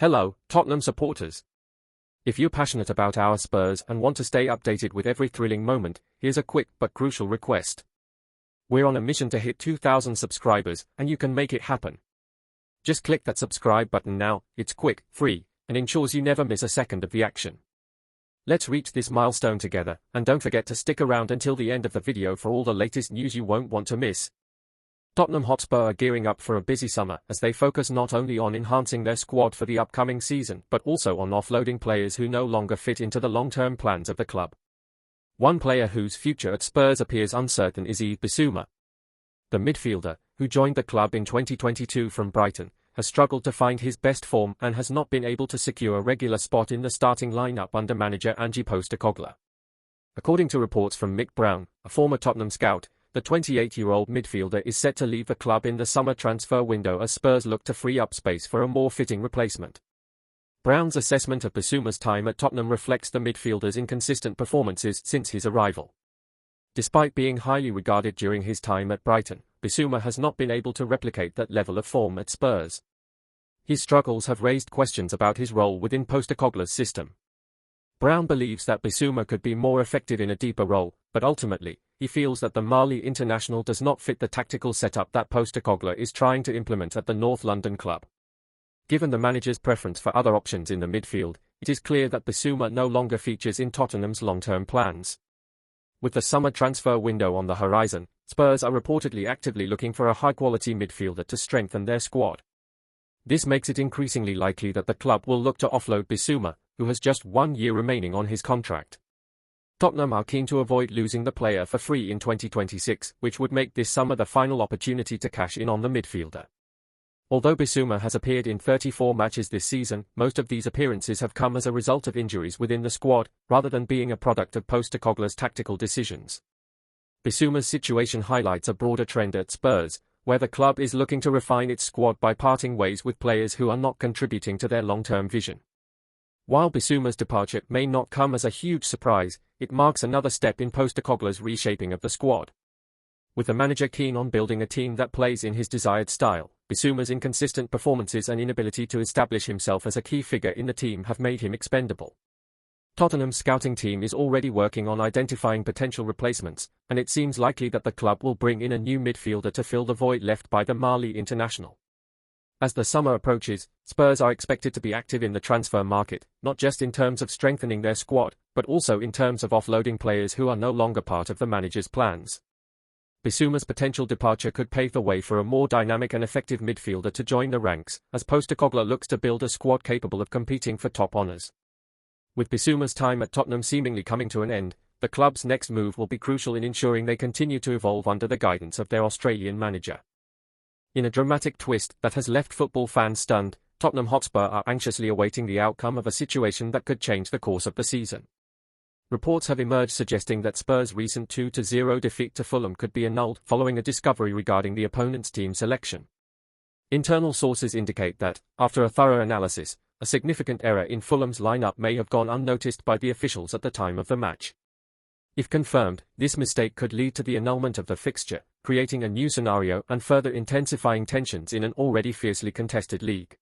Hello, Tottenham supporters. If you're passionate about our Spurs and want to stay updated with every thrilling moment, here's a quick but crucial request. We're on a mission to hit 2,000 subscribers, and you can make it happen. Just click that subscribe button now. It's quick, free, and ensures you never miss a second of the action. Let's reach this milestone together, and don't forget to stick around until the end of the video for all the latest news you won't want to miss. Tottenham Hotspur are gearing up for a busy summer as they focus not only on enhancing their squad for the upcoming season but also on offloading players who no longer fit into the long-term plans of the club. One player whose future at Spurs appears uncertain is Bissouma. The midfielder, who joined the club in 2022 from Brighton, has struggled to find his best form and has not been able to secure a regular spot in the starting lineup under manager Ange Postecoglou. According to reports from Mick Brown, a former Tottenham scout, the 28-year-old midfielder is set to leave the club in the summer transfer window as Spurs look to free up space for a more fitting replacement. Brown's assessment of Bissouma's time at Tottenham reflects the midfielder's inconsistent performances since his arrival. Despite being highly regarded during his time at Brighton, Bissouma has not been able to replicate that level of form at Spurs. His struggles have raised questions about his role within Postecoglou's system. Brown believes that Bissouma could be more effective in a deeper role, but ultimately, he feels that the Mali international does not fit the tactical setup that Postecoglou is trying to implement at the North London club. Given the manager's preference for other options in the midfield, it is clear that Bissouma no longer features in Tottenham's long-term plans. With the summer transfer window on the horizon, Spurs are reportedly actively looking for a high-quality midfielder to strengthen their squad. This makes it increasingly likely that the club will look to offload Bissouma, who has just 1 year remaining on his contract. Tottenham are keen to avoid losing the player for free in 2026, which would make this summer the final opportunity to cash in on the midfielder. Although Bissouma has appeared in 34 matches this season, most of these appearances have come as a result of injuries within the squad, rather than being a product of Postecoglou's tactical decisions. Bissouma's situation highlights a broader trend at Spurs, where the club is looking to refine its squad by parting ways with players who are not contributing to their long-term vision. While Bissouma's departure may not come as a huge surprise, it marks another step in Postecoglou's reshaping of the squad. With the manager keen on building a team that plays in his desired style, Bissouma's inconsistent performances and inability to establish himself as a key figure in the team have made him expendable. Tottenham's scouting team is already working on identifying potential replacements, and it seems likely that the club will bring in a new midfielder to fill the void left by the Mali international. As the summer approaches, Spurs are expected to be active in the transfer market, not just in terms of strengthening their squad, but also in terms of offloading players who are no longer part of the manager's plans. Bissouma's potential departure could pave the way for a more dynamic and effective midfielder to join the ranks, as Postecoglou looks to build a squad capable of competing for top honours. With Bissouma's time at Tottenham seemingly coming to an end, the club's next move will be crucial in ensuring they continue to evolve under the guidance of their Australian manager. In a dramatic twist that has left football fans stunned, Tottenham Hotspur are anxiously awaiting the outcome of a situation that could change the course of the season. Reports have emerged suggesting that Spurs' recent 2-0 defeat to Fulham could be annulled following a discovery regarding the opponent's team selection. Internal sources indicate that, after a thorough analysis, a significant error in Fulham's lineup may have gone unnoticed by the officials at the time of the match. If confirmed, this mistake could lead to the annulment of the fixture, creating a new scenario and further intensifying tensions in an already fiercely contested league.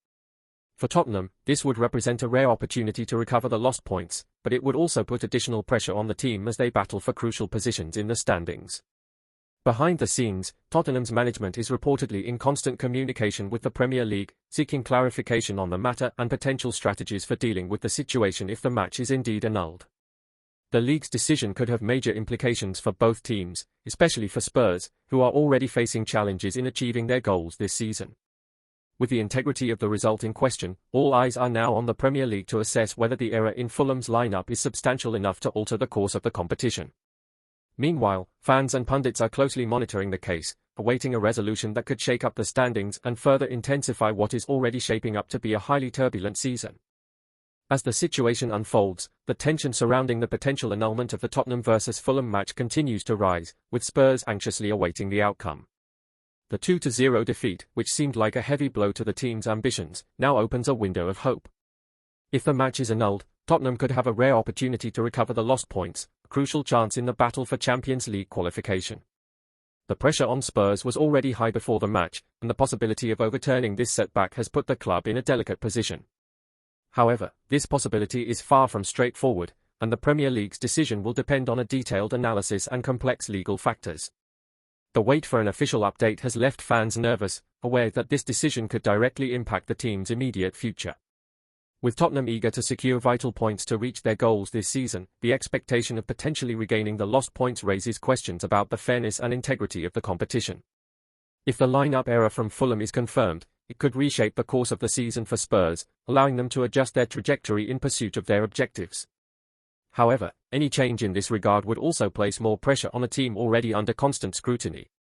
For Tottenham, this would represent a rare opportunity to recover the lost points, but it would also put additional pressure on the team as they battle for crucial positions in the standings. Behind the scenes, Tottenham's management is reportedly in constant communication with the Premier League, seeking clarification on the matter and potential strategies for dealing with the situation if the match is indeed annulled. The league's decision could have major implications for both teams, especially for Spurs, who are already facing challenges in achieving their goals this season. With the integrity of the result in question, all eyes are now on the Premier League to assess whether the error in Fulham's lineup is substantial enough to alter the course of the competition. Meanwhile, fans and pundits are closely monitoring the case, awaiting a resolution that could shake up the standings and further intensify what is already shaping up to be a highly turbulent season. As the situation unfolds, the tension surrounding the potential annulment of the Tottenham vs Fulham match continues to rise, with Spurs anxiously awaiting the outcome. The 2-0 defeat, which seemed like a heavy blow to the team's ambitions, now opens a window of hope. If the match is annulled, Tottenham could have a rare opportunity to recover the lost points, a crucial chance in the battle for Champions League qualification. The pressure on Spurs was already high before the match, and the possibility of overturning this setback has put the club in a delicate position. However, this possibility is far from straightforward, and the Premier League's decision will depend on a detailed analysis and complex legal factors. The wait for an official update has left fans nervous, aware that this decision could directly impact the team's immediate future. With Tottenham eager to secure vital points to reach their goals this season, the expectation of potentially regaining the lost points raises questions about the fairness and integrity of the competition. If the lineup error from Fulham is confirmed, it could reshape the course of the season for Spurs, allowing them to adjust their trajectory in pursuit of their objectives. However, any change in this regard would also place more pressure on a team already under constant scrutiny.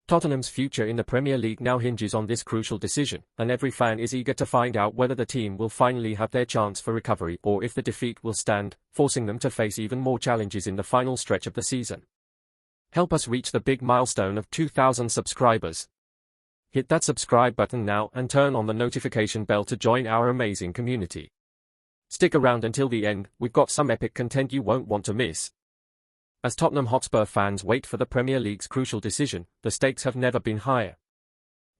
Tottenham's future in the Premier League now hinges on this crucial decision, and every fan is eager to find out whether the team will finally have their chance for recovery or if the defeat will stand, forcing them to face even more challenges in the final stretch of the season. Help us reach the big milestone of 2,000 subscribers. Hit that subscribe button now and turn on the notification bell to join our amazing community. Stick around until the end, we've got some epic content you won't want to miss. As Tottenham Hotspur fans wait for the Premier League's crucial decision, the stakes have never been higher.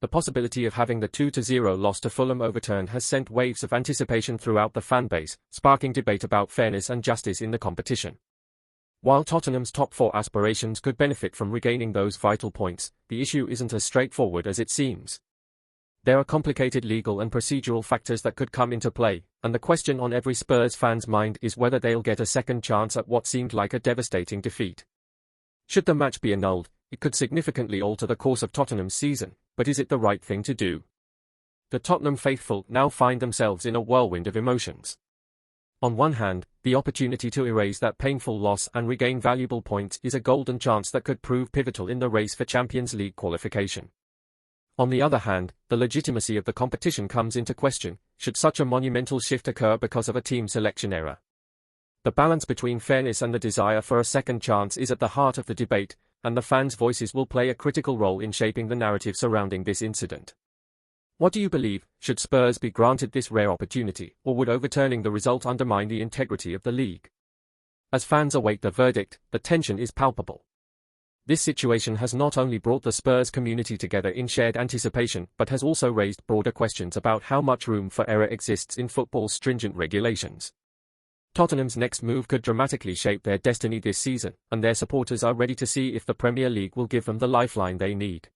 The possibility of having the 2-0 loss to Fulham overturned has sent waves of anticipation throughout the fanbase, sparking debate about fairness and justice in the competition. While Tottenham's top four aspirations could benefit from regaining those vital points, the issue isn't as straightforward as it seems. There are complicated legal and procedural factors that could come into play, and the question on every Spurs fan's mind is whether they'll get a second chance at what seemed like a devastating defeat. Should the match be annulled, it could significantly alter the course of Tottenham's season, but is it the right thing to do? The Tottenham faithful now find themselves in a whirlwind of emotions. On one hand, the opportunity to erase that painful loss and regain valuable points is a golden chance that could prove pivotal in the race for Champions League qualification. On the other hand, the legitimacy of the competition comes into question, should such a monumental shift occur because of a team selection error. The balance between fairness and the desire for a second chance is at the heart of the debate, and the fans' voices will play a critical role in shaping the narrative surrounding this incident. What do you believe? Should Spurs be granted this rare opportunity, or would overturning the result undermine the integrity of the league? As fans await the verdict, the tension is palpable. This situation has not only brought the Spurs community together in shared anticipation, but has also raised broader questions about how much room for error exists in football's stringent regulations. Tottenham's next move could dramatically shape their destiny this season, and their supporters are ready to see if the Premier League will give them the lifeline they need.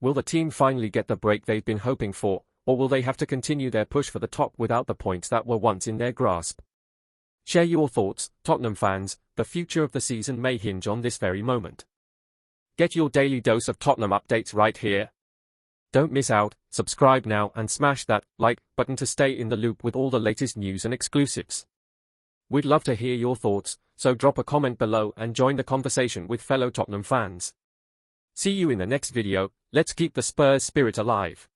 Will the team finally get the break they've been hoping for, or will they have to continue their push for the top without the points that were once in their grasp? Share your thoughts, Tottenham fans. The future of the season may hinge on this very moment. Get your daily dose of Tottenham updates right here. Don't miss out, subscribe now and smash that like button to stay in the loop with all the latest news and exclusives. We'd love to hear your thoughts, so drop a comment below and join the conversation with fellow Tottenham fans. See you in the next video. Let's keep the Spurs spirit alive.